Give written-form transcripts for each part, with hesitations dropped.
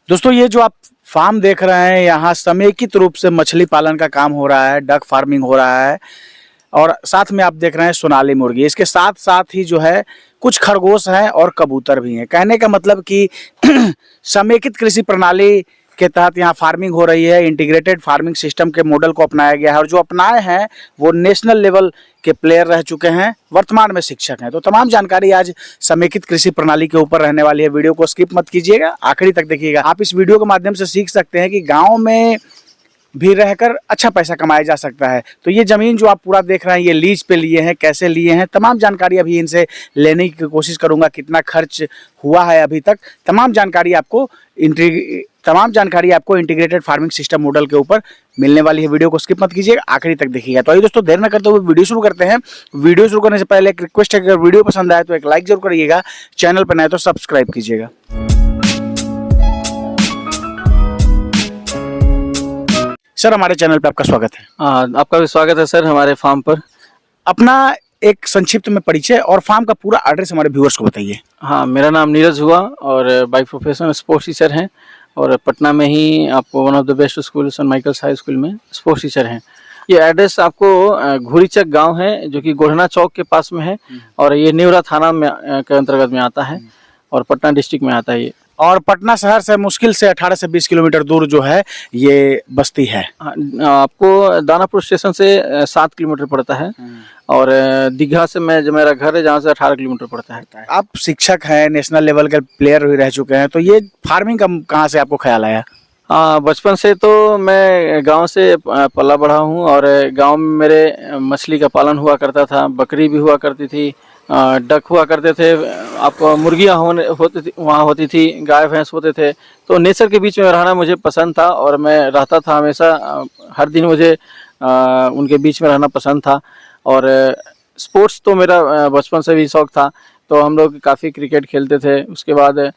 दोस्तों ये जो आप फार्म देख रहे हैं, यहाँ समेकित रूप से मछली पालन का काम हो रहा है, डक फार्मिंग हो रहा है और साथ में आप देख रहे हैं सोनाली मुर्गी। इसके साथ साथ ही जो है कुछ खरगोश हैं और कबूतर भी हैं। कहने का मतलब कि समेकित कृषि प्रणाली के तहत यहाँ फार्मिंग हो रही है। इंटीग्रेटेड फार्मिंग सिस्टम के मॉडल को अपनाया गया है और जो अपनाए हैं वो नेशनल लेवल के प्लेयर रह चुके हैं, वर्तमान में शिक्षक हैं। तो तमाम जानकारी आज समेकित कृषि प्रणाली के ऊपर रहने वाली है। वीडियो को स्किप मत कीजिएगा, आखिरी तक देखिएगा। आप इस वीडियो के माध्यम से सीख सकते हैं कि गाँव में भी रहकर अच्छा पैसा कमाया जा सकता है। तो ये ज़मीन जो आप पूरा देख रहे हैं, ये लीज पे लिए हैं, कैसे लिए हैं, तमाम जानकारी अभी इनसे लेने की कोशिश करूंगा। कितना खर्च हुआ है अभी तक, तमाम जानकारी आपको इंटीग्रेटेड फार्मिंग सिस्टम मॉडल के ऊपर मिलने वाली है। वीडियो को स्किप मत कीजिएगा, आखिरी तक देखिएगा। तो आइए दोस्तों, देर न करते हुए वीडियो शुरू करते हैं। वीडियो शुरू करने से पहले एक रिक्वेस्ट है कि अगर वीडियो पसंद आए तो एक लाइक जरूर करिएगा, चैनल पर नए तो सब्सक्राइब कीजिएगा। सर, हमारे चैनल पे आपका स्वागत है। आपका भी स्वागत है सर हमारे फार्म पर। अपना एक संक्षिप्त में परिचय और फार्म का पूरा एड्रेस हमारे व्यूअर्स को बताइए। हाँ, मेरा नाम नीरज हुआ और बाय प्रोफेशन स्पोर्ट्स टीचर हैं और पटना में ही आपको one of the best school सन माइकल्स हाई स्कूल में स्पोर्ट्स टीचर हैं। ये एड्रेस आपको घुरीचक गांव है जो कि गोढ़ना चौक के पास में है और ये नेवरा थाना में के अंतर्गत में आता है और पटना डिस्ट्रिक्ट में आता है ये। और पटना शहर से मुश्किल से 18 से 20 किलोमीटर दूर जो है ये बस्ती है। आपको दानापुर स्टेशन से 7 किलोमीटर पड़ता है और दीघा से मेरा घर है जहाँ से 18 किलोमीटर पड़ता है। आप शिक्षक हैं, नेशनल लेवल के प्लेयर भी रह चुके हैं, तो ये फार्मिंग का कहाँ से आपको ख्याल आया? बचपन से तो मैं गांव से पला बढ़ा हूँ और गांव में मेरे मछली का पालन हुआ करता था, बकरी भी हुआ करती थी, डक हुआ करते थे, आपको मुर्गियाँ वहाँ होती थी, गाय भैंस होते थे। तो नेचर के बीच में रहना मुझे पसंद था और मैं रहता था हमेशा। हर दिन मुझे उनके बीच में रहना पसंद था और स्पोर्ट्स तो मेरा बचपन से भी शौक था। तो हम लोग काफ़ी क्रिकेट खेलते थे। उसके बाद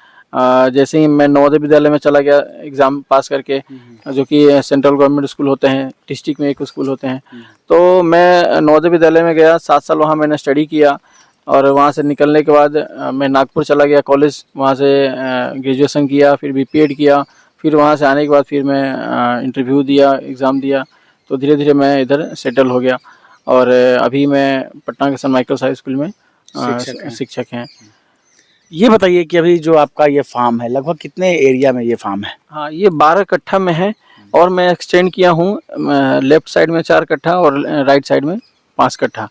जैसे ही मैं नवोदय विद्यालय में चला गया एग्ज़ाम पास करके, जो कि सेंट्रल गवर्नमेंट स्कूल होते हैं, डिस्ट्रिक्ट में एक स्कूल होते हैं, तो मैं नवोदय विद्यालय में गया। 7 साल वहाँ मैंने स्टडी किया और वहाँ से निकलने के बाद मैं नागपुर चला गया कॉलेज, वहाँ से ग्रेजुएशन किया, फिर बीपीएड किया। फिर वहाँ से आने के बाद फिर मैं इंटरव्यू दिया, एग्ज़ाम दिया, तो धीरे धीरे मैं इधर सेटल हो गया और अभी मैं पटना के सन माइकल्स हाई स्कूल में शिक्षक हैं। ये बताइए कि अभी जो आपका ये फार्म है, लगभग कितने एरिया में ये फार्म है? हाँ, ये 12 कट्ठा में है और मैं एक्सटेंड किया हूँ लेफ्ट साइड में 4 कट्ठा और राइट साइड में 5 कट्ठा।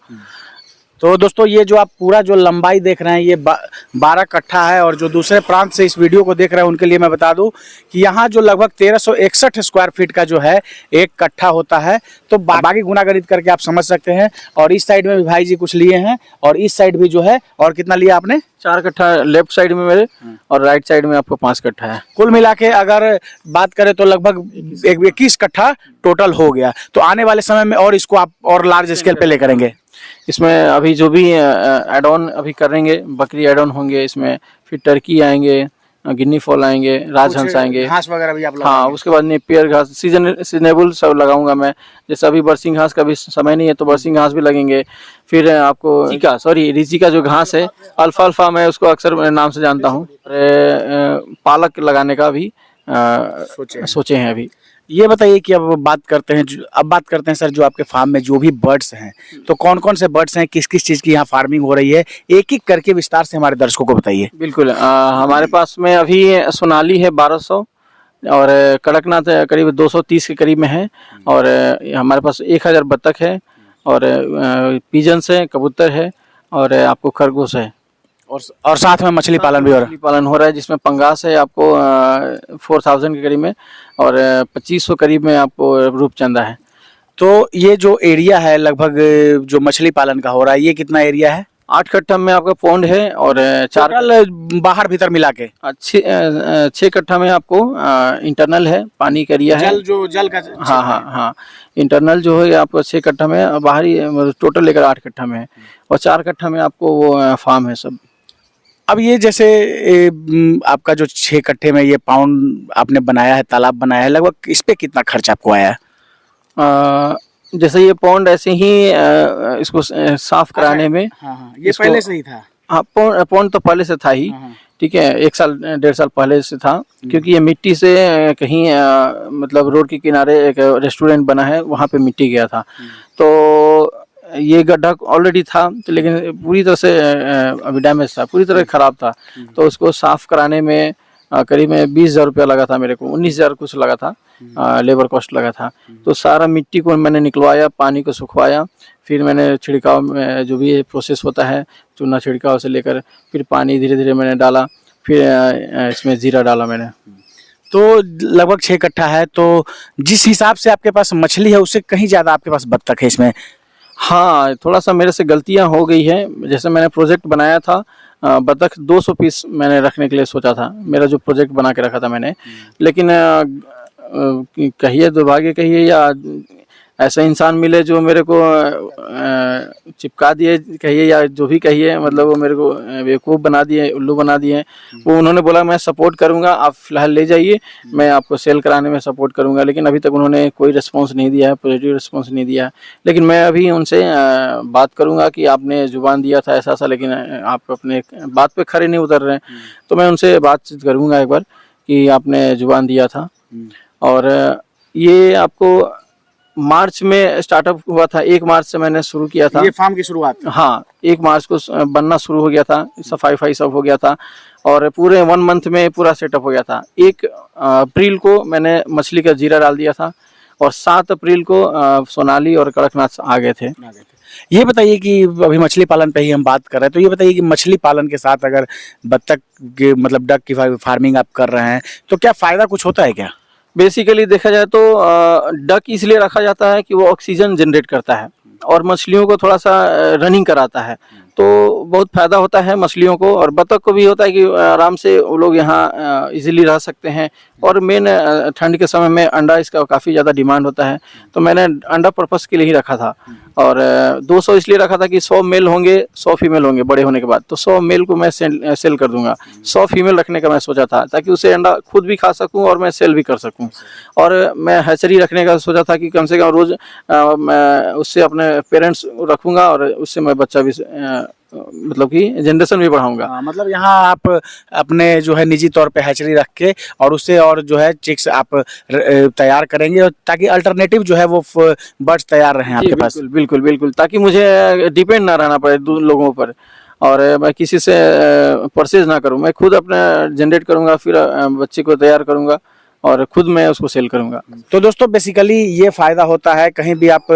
तो दोस्तों ये जो आप पूरा जो लंबाई देख रहे हैं ये 12 कट्ठा है और जो दूसरे प्रांत से इस वीडियो को देख रहे हैं उनके लिए मैं बता दूं कि यहाँ जो लगभग 1361 स्क्वायर फीट का जो है एक कट्ठा होता है। तो बाकी गुनागणित करके आप समझ सकते हैं। और इस साइड में भी भाई जी कुछ लिए हैं और इस साइड भी जो है, और कितना लिया आपने? 4 कट्ठा लेफ्ट साइड में मेरे और राइट साइड में आपको 5 कट्ठा है। कुल मिला के अगर बात करें तो लगभग 21 कट्ठा टोटल हो गया। तो आने वाले समय में और इसको आप और लार्ज स्केल पे ले करेंगे। इसमें अभी जो भी एड ऑन अभी करेंगे, बकरी एड ऑन होंगे इसमें, फिर टर्की आएंगे, गिन्नी फॉल आएंगे, राजहंस आएंगे, घास वगैरह भी आप लगाएंगे। हाँ, उसके बाद नेपियर घास सीजनेबल सब लगाऊंगा मैं। जैसे अभी बरसिंग घास का भी समय नहीं है तो बरसिंग घास भी लगेंगे। फिर आपको रिची का जो घास है, अल्फा मैं उसको अक्सर नाम से जानता हूँ। पालक लगाने का भी सोचे हैं अभी। ये बताइए कि अब बात करते हैं सर, जो आपके फार्म में जो भी बर्ड्स हैं, तो कौन कौन से बर्ड्स हैं, किस किस चीज़ की यहाँ फार्मिंग हो रही है, एक एक करके विस्तार से हमारे दर्शकों को बताइए। बिल्कुल। हमारे पास में अभी सोनाली है 1200 और कड़कनाथ करीब 230 के करीब में है और हमारे पास 1000 बत्तख है और पिजन्स है, कबूतर है और आपको खरगोश है और साथ में मछली पालन भी हो रहा है, जिसमें पंगास है आपको 4000 के करीब में और 2500 करीब में आपको रूपचंदा है। तो ये जो एरिया है लगभग जो मछली पालन का हो रहा है, ये कितना एरिया है? 8 कट्ठा में आपका पौंड है और 4 बाहर भीतर मिला के 6 कट्ठा में आपको इंटरनल है, पानी का एरिया है, जल का। हाँ, इंटरनल जो है आपको 6 कट्ठा में, बाहरी टोटल लेकर 8 कट्ठा में है और 4 कट्ठा में आपको वो फार्म है सब। अब ये जैसे आपका जो 6 कट्ठे में ये पाउंड आपने बनाया है, तालाब बनाया है, लगभग इस पे कितना खर्च आपको आया है? जैसे ये पौंड ऐसे ही इसको साफ कराने में। ये पहले से ही था? हाँ, पौंड तो पहले से था ही, ठीक है, 1 साल 1.5 साल पहले से था, क्योंकि ये मिट्टी से कहीं मतलब रोड के किनारे एक रेस्टोरेंट बना है, वहाँ पे मिट्टी गया था। तो ये गड्ढा ऑलरेडी था, तो लेकिन पूरी तरह से अभी डैमेज था, पूरी तरह खराब था। तो उसको साफ कराने में करीब 20,000 रुपया लगा था मेरे को, 19,000 कुछ लगा था, लेबर कॉस्ट लगा था। तो सारा मिट्टी को मैंने निकलवाया, पानी को सुखवाया, फिर मैंने छिड़काव में जो भी प्रोसेस होता है, चूना छिड़काव से लेकर फिर पानी धीरे धीरे मैंने डाला, फिर इसमें जीरा डाला मैंने। तो लगभग 6 कट्ठा है, तो जिस हिसाब से आपके पास मछली है उससे कहीं ज़्यादा आपके पास बत्तख है इसमें। हाँ, थोड़ा सा मेरे से गलतियां हो गई है। जैसे मैंने प्रोजेक्ट बनाया था, बतख 200 पीस मैंने रखने के लिए सोचा था, मेरा जो प्रोजेक्ट बना के रखा था मैंने, लेकिन कहिए दुर्भाग्य कहिए या ऐसा इंसान मिले जो मेरे को चिपका दिए कहिए, या जो भी कहिए, मतलब वो मेरे को बेवकूफ़ बना दिए, उल्लू बना दिए। वो उन्होंने बोला मैं सपोर्ट करूंगा, आप फिलहाल ले जाइए, मैं आपको सेल कराने में सपोर्ट करूंगा, लेकिन अभी तक उन्होंने कोई रिस्पांस नहीं दिया है, पॉजिटिव रिस्पांस नहीं दिया है। लेकिन मैं अभी उनसे बात करूंगा कि आपने जुबान दिया था ऐसा ऐसा, लेकिन आप अपने बात पे खड़े नहीं उतर रहे हैं, तो मैं उनसे बातचीत करूंगा एक बार कि आपने जुबान दिया था। और ये आपको मार्च में स्टार्टअप हुआ था, 1 मार्च से मैंने शुरू किया था ये फार्म की शुरुआत। हाँ, 1 मार्च को बनना शुरू हो गया था, सफाई सब हो गया था, और पूरे 1 मंथ में पूरा सेटअप हो गया था। 1 अप्रैल को मैंने मछली का जीरा डाल दिया था, और 7 अप्रैल को सोनाली और कड़कनाथ आ गए थे। ये बताइए कि अभी मछली पालन पे ही हम बात कर रहे हैं, तो ये बताइए कि मछली पालन के साथ अगर बत्तख के मतलब डक की फार्मिंग आप कर रहे हैं, तो क्या फ़ायदा कुछ होता है क्या? बेसिकली देखा जाए तो डक इसलिए रखा जाता है कि वो ऑक्सीजन जनरेट करता है और मछलियों को थोड़ा सा रनिंग कराता है, तो बहुत फ़ायदा होता है मछलियों को। और बतख को भी होता है कि आराम से वो लोग यहाँ इजीली रह सकते हैं। और मेन ठंड के समय में अंडा इसका काफ़ी ज़्यादा डिमांड होता है, तो मैंने अंडा पर्पस के लिए ही रखा था। और 200 इसलिए रखा था कि 100 मेल होंगे, 100 फीमेल होंगे बड़े होने के बाद, तो 100 मेल को मैं सेल कर दूंगा। 100 फीमेल रखने का मैं सोचा था, ताकि उसे अंडा खुद भी खा सकूं और मैं सेल भी कर सकूं। और मैं हैचरी रखने का सोचा था कि कम से कम रोज़ मैं उससे अपने पेरेंट्स रखूँगा, और उससे मैं बच्चा भी मतलब कि जनरेशन भी बढ़ाऊंगा। मतलब यहाँ आप अपने जो है निजी तौर पे हैचरी रख के और उससे और जो है चिक्स आप तैयार करेंगे, और ताकि अल्टरनेटिव जो है वो बर्ड्स तैयार रहें आपके पास। बिल्कुल बिल्कुल बिल्कुल, ताकि मुझे डिपेंड ना रहना पड़े दूसरे लोगों पर, और मैं किसी से परचेज ना करूं, मैं खुद अपना जनरेट करूंगा, फिर बच्चे को तैयार करूंगा और खुद मैं उसको सेल करूंगा। तो दोस्तों बेसिकली ये फ़ायदा होता है, कहीं भी आप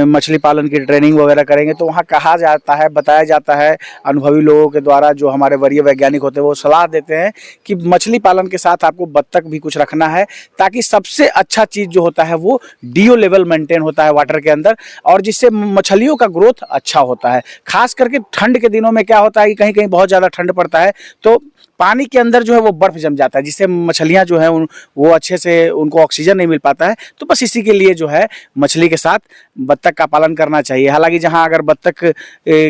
मछली पालन की ट्रेनिंग वगैरह करेंगे तो वहाँ कहा जाता है, बताया जाता है अनुभवी लोगों के द्वारा, जो हमारे वरीय वैज्ञानिक होते हैं वो सलाह देते हैं कि मछली पालन के साथ आपको बत्तख भी कुछ रखना है, ताकि सबसे अच्छा चीज़ जो होता है वो DO लेवल मेंटेन होता है वाटर के अंदर, और जिससे मछलियों का ग्रोथ अच्छा होता है। खास करके ठंड के दिनों में क्या होता है कि कहीं कहीं बहुत ज़्यादा ठंड पड़ता है, तो पानी के अंदर जो है वो बर्फ़ जम जाता है, जिससे मछलियाँ जो है वो अच्छे से उनको ऑक्सीजन नहीं मिल पाता है। तो बस इसी के लिए जो है मछली के साथ बत्तख का पालन करना चाहिए। हालांकि जहाँ अगर बत्तख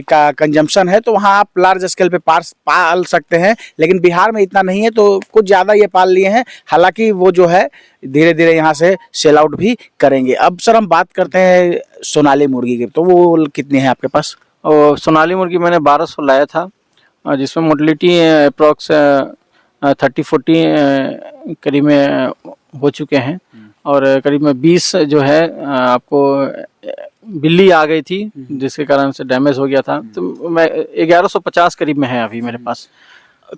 का कंजम्पशन है तो वहाँ आप लार्ज स्केल पे पाल सकते हैं, लेकिन बिहार में इतना नहीं है, तो कुछ ज़्यादा ये पाल लिए हैं। हालांकि वो जो है धीरे धीरे यहाँ से सेल आउट भी करेंगे। अब सर हम बात करते हैं सोनाली मुर्गी की, तो वो कितनी है आपके पास? और सोनाली मुर्गी मैंने 1200 लाया था, जिसमें मोटिलिटी अप्रॉक्स 30-40 करीब में हो चुके हैं, और करीब में 20 जो है आपको बिल्ली आ गई थी, जिसके कारण से डैमेज हो गया था। तो मैं 1150 करीब में है अभी मेरे पास।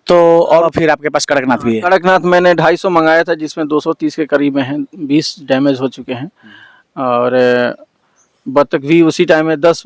तो और फिर आपके पास कड़कनाथ भी है? कड़कनाथ मैंने 250 मंगाया था, जिसमें 230 के करीब में हैं, 20 डैमेज हो चुके हैं। और बत्तख भी उसी टाइम में 10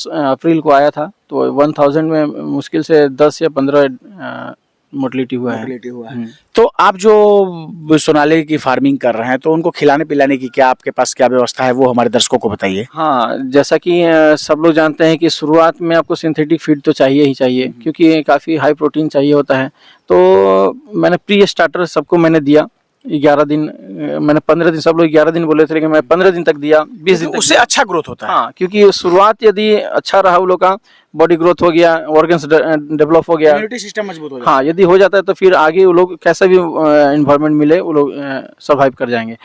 अप्रैल को आया था, तो 1000 में मुश्किल से 10 या 15 मोटिलिटी हुआ है। तो आप जो सोनाली की फार्मिंग कर रहे हैं, तो उनको खिलाने पिलाने की क्या आपके पास क्या व्यवस्था है, वो हमारे दर्शकों को बताइए। हाँ, जैसा कि सब लोग जानते हैं कि शुरुआत में आपको सिंथेटिक फीड तो चाहिए ही चाहिए, क्योंकि काफ़ी हाई प्रोटीन चाहिए होता है। तो मैंने प्री स्टार्टर सबको मैंने दिया, 11 दिन मैंने 15 दिन, सब लोग 11 दिन बोले थे लेकिन मैं 15 दिन तक दिया, 20 दिन तक उससे दिया। अच्छा ग्रोथ होता है। हाँ, क्योंकि शुरुआत यदि अच्छा रहा वो लोग का, बॉडी ग्रोथ हो गया, ऑर्गन्स डेवलप हो गया, इम्यूनिटी सिस्टम मजबूत हो जाता हाँ यदि हो जाता है तो फिर आगे वो लोग कैसा भी इन्वायरमेंट मिले वो लोग सर्वाइव कर जाएंगे।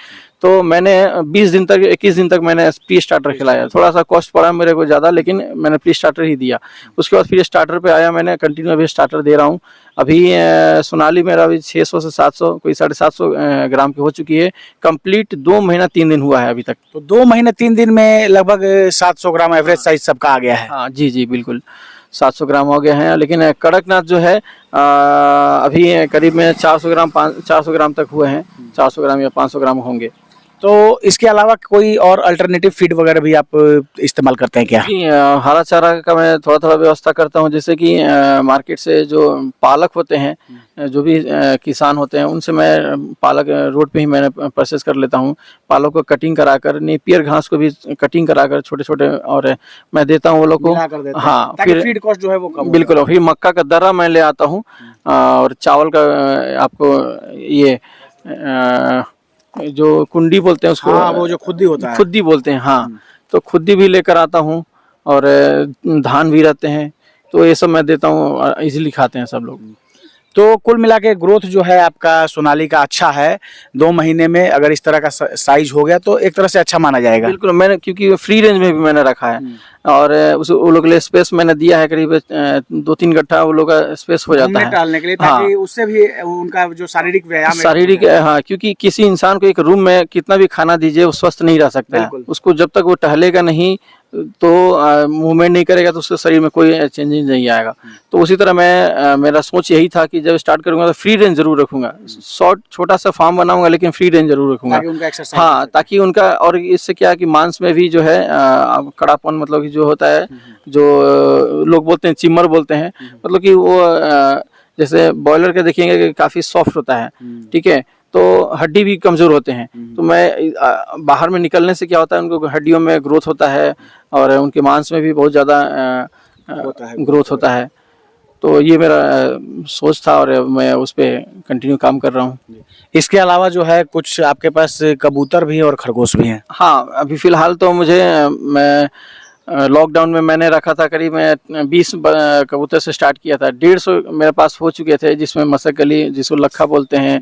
तो मैंने 20 दिन तक, 21 दिन तक मैंने प्री स्टार्टर खिलाया। थोड़ा सा कॉस्ट पड़ा मेरे को ज़्यादा, लेकिन मैंने प्री स्टार्टर ही दिया। उसके बाद फिर स्टार्टर पे आया, मैंने कंटिन्यू अभी स्टार्टर दे रहा हूँ। अभी सोनाली मेरा अभी 600 से 700, कोई 750 ग्राम की हो चुकी है। कंप्लीट 2 महीना 3 दिन हुआ है अभी तक। तो 2 महीने 3 दिन में लगभग 700 ग्राम एवरेज साइज सबका आ गया है। हाँ जी जी बिल्कुल, 700 ग्राम हो गए हैं। लेकिन कड़कनाथ जो है अभी करीब में 400 ग्राम 400 ग्राम तक हुए हैं, 400 ग्राम या 500 ग्राम होंगे। तो इसके अलावा कोई और अल्टरनेटिव फीड वगैरह भी आप इस्तेमाल करते हैं क्या? जी, हरा चारा का मैं थोड़ा थोड़ा व्यवस्था करता हूँ। जैसे कि मार्केट से जो पालक होते हैं, जो भी किसान होते हैं उनसे मैं पालक रोड पे ही मैंने परचेस कर लेता हूँ। पालक को कटिंग कराकर, नेपियर घास को भी कटिंग कराकर छोटे छोटे, और मैं देता हूँ वो लोग को। मिला कर देते हैं, हाँ, ताकि फिर फीड कॉस्ट जो है वो कम हो बिल्कुल। फिर मक्का का दर्रा मैं ले आता हूँ, और चावल का आपको ये जो कुंडी बोलते हैं उसको, हाँ, वो जो खुद्दी होता है। खुद्दी बोलते हैं, हाँ। तो खुद्दी भी लेकर आता हूँ, और धान भी रहते हैं, तो ये सब मैं देता हूँ, इजीली खाते हैं सब लोग। तो कुल मिला के ग्रोथ जो है आपका सोनाली का अच्छा है। 2 महीने में अगर इस तरह का साइज हो गया तो एक तरह से अच्छा माना जाएगा। बिल्कुल, मैंने क्योंकि फ्री रेंज में भी मैंने रखा है, और उस वो लोग के लिए स्पेस मैंने दिया है, करीब 2-3 गट्ठा वो लोग का स्पेस हो जाता है टालने के लिए, हाँ, ताकि उससे भी उनका जो शारीरिक व्यायाम है, शारीरिक, हाँ, क्योंकि किसी इंसान को एक रूम में कितना भी खाना दीजिए वो स्वस्थ नहीं रह सकता है। उसको जब तक वो टहलेगा नहीं, तो मूवमेंट नहीं करेगा, तो उसके शरीर में कोई चेंजेस नहीं आएगा। तो उसी तरह मैं मेरा सोच यही था कि जब स्टार्ट करूंगा तो फ्री रेंज जरूर रखूंगा। शॉर्ट छोटा सा फार्म बनाऊंगा, लेकिन फ्री रेंज जरूर रखूंगा, ताकि उनका एक्सरसाइज हाँ, ताकि उनका, और इससे क्या है कि मांस में भी जो है कड़ापन, मतलब कि जो होता है, जो लोग बोलते हैं चिमर बोलते हैं, मतलब कि वो जैसे बॉयलर के देखेंगे कि काफी सॉफ्ट होता है, ठीक है, तो हड्डी भी कमजोर होते हैं। तो मैं बाहर में निकलने से क्या होता है, उनको हड्डियों में ग्रोथ होता है, और उनके मांस में भी बहुत ज़्यादा ग्रोथ होता है। तो ये मेरा सोच था, और मैं उस पर कंटिन्यू काम कर रहा हूँ। इसके अलावा जो है कुछ आपके पास कबूतर भी हैं और खरगोश भी हैं। हाँ, अभी फ़िलहाल तो मैं लॉकडाउन में मैंने रखा था, करीब मैं 20 कबूतर से स्टार्ट किया था। 150 मेरे पास हो चुके थे, जिसमें मसक अली, जिसको लखा बोलते हैं,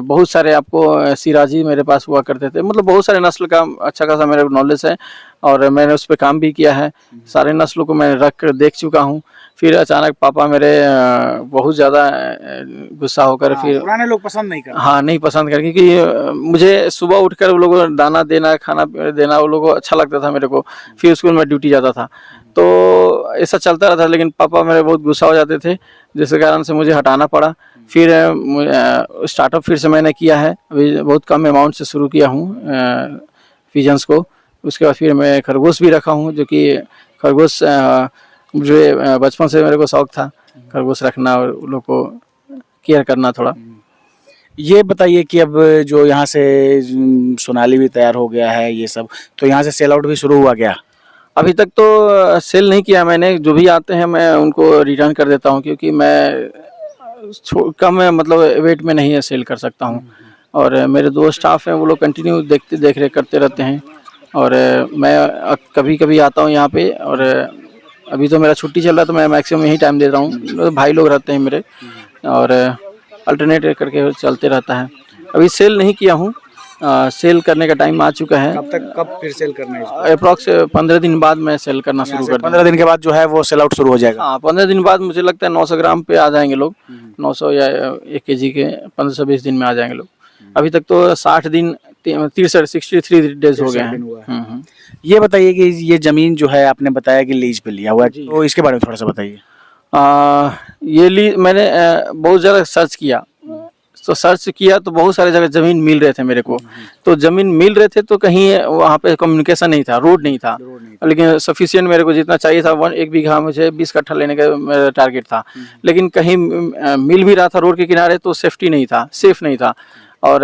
बहुत सारे आपको सिराजी मेरे पास हुआ करते थे। मतलब बहुत सारे नस्ल का अच्छा खासा मेरे नॉलेज है, और मैंने उस पर काम भी किया है। सारे नस्लों को मैं रख कर देख चुका हूँ। फिर अचानक पापा मेरे बहुत ज़्यादा गुस्सा होकर, फिर पुराने लोग पसंद नहीं करते, हाँ, नहीं पसंद कर, क्योंकि मुझे सुबह उठकर वो लोगों को दाना देना, खाना देना, वो लोगों को अच्छा लगता था मेरे को। फिर स्कूल में ड्यूटी जाता था, तो ऐसा चलता रहता, लेकिन पापा मेरे बहुत गुस्सा हो जाते थे, जिसके कारण से मुझे हटाना पड़ा। फिर स्टार्टअप फिर से मैंने किया है, अभी बहुत कम अमाउंट से शुरू किया हूँ पिजन्स को। उसके बाद फिर मैं खरगोश भी रखा हूँ, जो कि खरगोश मुझे बचपन से मेरे को शौक था खरगोश रखना, और उन लोग को केयर करना थोड़ा। ये बताइए कि अब जो यहाँ से सोनाली भी तैयार हो गया है ये सब, तो यहाँ से सेल आउट भी शुरू हुआ क्या? अभी तक तो सेल नहीं किया मैंने। जो भी आते हैं मैं उनको रिटर्न कर देता हूँ, क्योंकि मैं कम मतलब वेट में नहीं है सेल कर सकता हूँ। और मेरे 2 स्टाफ हैं, वो लोग कंटिन्यू देख रेख करते रहते हैं, और मैं कभी कभी आता हूँ यहाँ पे। और अभी तो मेरा छुट्टी चल रहा है, तो मैं मैक्सिमम यही टाइम दे रहा हूँ। भाई लोग रहते हैं मेरे, और अल्टरनेट करके चलते रहता है। अभी सेल नहीं किया हूँ, सेल करने का टाइम आ चुका है। कब फिर सेल करना है? अप्रॉक्स 15 दिन बाद मैं सेल करना शुरू कर 15 दिन के बाद जो है वो सेल आउट शुरू हो जाएगा। हाँ, 15 दिन बाद मुझे लगता है 900 ग्राम पे आ जाएंगे लोग, 900 या 1 kg के 15-20 दिन में आ जाएंगे लोग। अभी तक तो 60 दिन 63 डेज हो गए हैं। ये बताइए कि ये जमीन जो है आपने बताया कि लीज पे लिया हुआ है, तो इसके बारे में थोड़ा सा बताइए। ये लीज मैंने बहुत ज़्यादा सर्च किया, तो बहुत सारे जगह ज़मीन मिल रहे थे मेरे को। तो ज़मीन मिल रहे थे, तो कहीं वहाँ पे कम्युनिकेशन नहीं था, रोड नहीं था। लेकिन सफिशिएंट मेरे को जितना चाहिए था, 1 बीघा मुझे 20 कट्ठा लेने का मेरा टारगेट था। लेकिन कहीं मिल भी रहा था रोड के किनारे, तो सेफ्टी नहीं था, सेफ नहीं था। और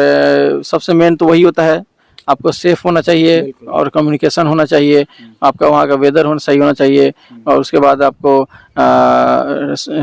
सबसे मेन तो वही होता है, आपको सेफ होना चाहिए और कम्युनिकेशन होना चाहिए, आपका वहाँ का वेदर होना सही होना चाहिए, और उसके बाद आपको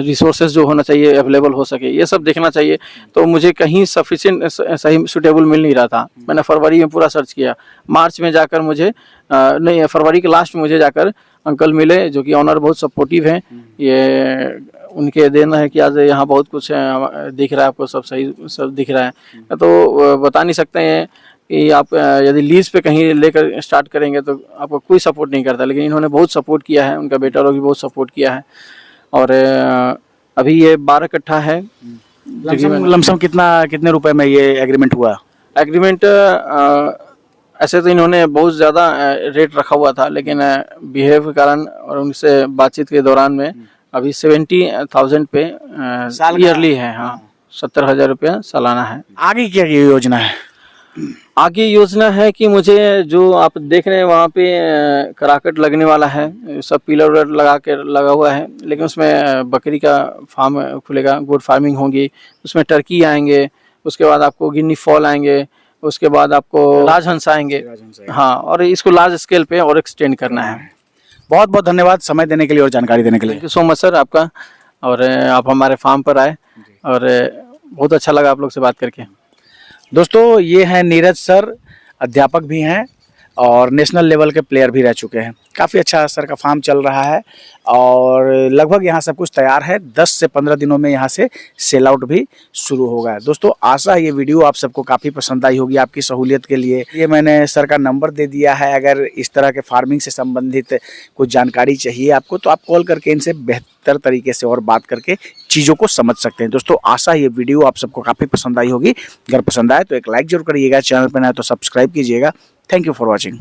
रिसोर्सेज जो होना चाहिए अवेलेबल हो सके, ये सब देखना चाहिए। तो मुझे कहीं सफिशिएंट सही सूटेबल मिल नहीं रहा था। मैंने फरवरी में पूरा सर्च किया, मार्च में जाकर मुझे नहीं, फरवरी के लास्ट में मुझे जाकर अंकल मिले जो कि ऑनर बहुत सपोर्टिव हैं। ये उनके देना है कि आज यहाँ बहुत कुछ दिख रहा है, आपको सब सही सब दिख रहा है। तो बता नहीं सकते हैं कि आप यदि लीज पे कहीं लेकर स्टार्ट करेंगे तो आपको कोई सपोर्ट नहीं करता, लेकिन इन्होंने बहुत सपोर्ट किया है, उनका बेटा लोग भी बहुत सपोर्ट किया है। और अभी ये 12 कट्ठा है। लमसम कितने रुपए में ये एग्रीमेंट हुआ? एग्रीमेंट ऐसे तो इन्होंने बहुत ज़्यादा रेट रखा हुआ था, लेकिन बिहेव के कारण और उनसे बातचीत के दौरान में अभी 70,000 पे ईयरली है। हाँ, 70,000 रुपया सालाना है। आगे क्या योजना है? आगे योजना है कि मुझे जो आप देख रहे हैं वहाँ पे कराकट लगने वाला है, सब पिलर लगा हुआ है, लेकिन उसमें बकरी का फार्म खुलेगा, गुड फार्मिंग होगी, उसमें टर्की आएंगे, उसके बाद आपको गिन्नी फॉल आएंगे, उसके बाद आपको राजहंस आएंगे। हाँ, और इसको लार्ज स्केल पे और एक्सटेंड करना है। बहुत बहुत धन्यवाद समय देने के लिए और जानकारी देने के लिए। Thank you so much sir आपका, और आप हमारे फार्म पर आए और बहुत अच्छा लगा आप लोग से बात करके। दोस्तों, ये हैं नीरज सर, अध्यापक भी हैं और नेशनल लेवल के प्लेयर भी रह चुके हैं। काफ़ी अच्छा सर का फार्म चल रहा है और लगभग यहाँ सब कुछ तैयार है। 10 से 15 दिनों में यहाँ से सेल आउट भी शुरू होगा। दोस्तों, आशा है ये वीडियो आप सबको काफ़ी पसंद आई होगी। आपकी सहूलियत के लिए ये मैंने सर का नंबर दे दिया है। अगर इस तरह के फार्मिंग से संबंधित कुछ जानकारी चाहिए आपको तो आप कॉल करके इनसे बेहतर तरीके से और बात करके चीज़ों को समझ सकते हैं। दोस्तों, आशा ये वीडियो आप सबको काफ़ी पसंद आई होगी। अगर पसंद आए तो एक लाइक जरूर करिएगा, चैनल पर नए तो सब्सक्राइब कीजिएगा। Thank you for watching.